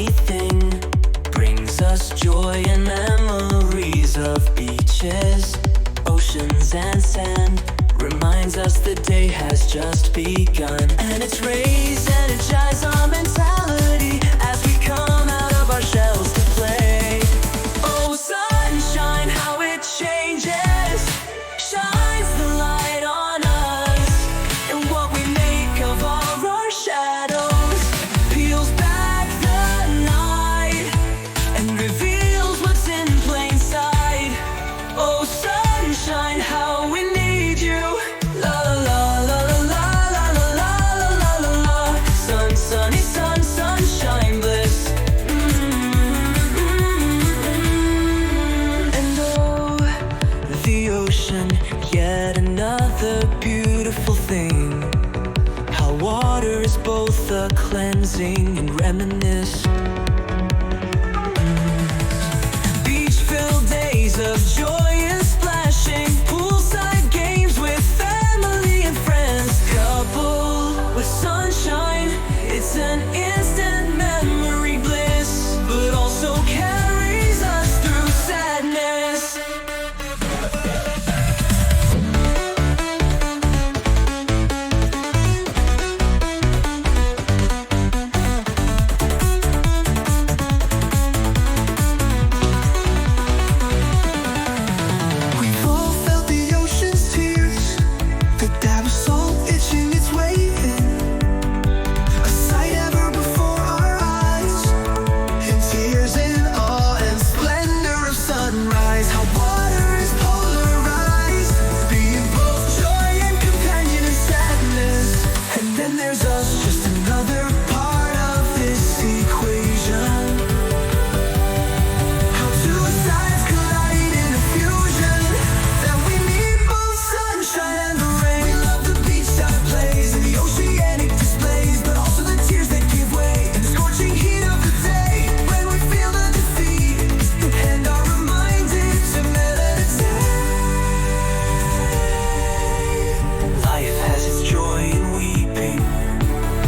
anything brings us joy and memories of beaches, oceans and sand. Reminds us the day has just begun, and its rays energize our mentality as we come out of our shells to play. Oh, sunshine, how it changes, shines the light on us, and what we make of all our shadows peels back the night and reveals what's in plain sight. Oh, sunshine, how we need you. La la la la la la la la la la la. Sun, sunny sun, sunshine bliss. And oh, the ocean, yet another beautiful thing. How water is both a cleansing and reminisce. Beach-filled days of joy and splashing, poolside games with family and friends. Coupled with sunshine, it's an instant memory bliss, but also carries us through sadness. We've all felt the ocean's tears, the dab of salt itching its way in, a sight ever before our eyes, in tears in awe and splendor of sunrise. How water is polarized, being both joy and companion in sadness. And then there's us, just another part of this equation. How two sides collide in a fusion, that we need both sunshine and the rain. We love the beachside plays and the oceanic displays, but also the tears that give way in the scorching heat of the day, when we feel the defeat and are reminded to meditate. Life has its joy in weeping,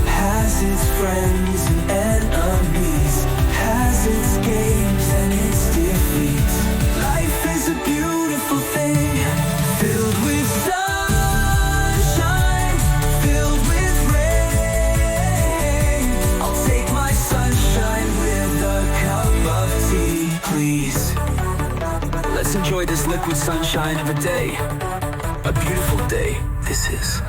has its friends and enemies, has its games and its defeats. Life is a beautiful thing, filled with sunshine, filled with rain. I'll take my sunshine with a cup of tea, please. Let's enjoy this liquid sunshine of a day, a beautiful day this is.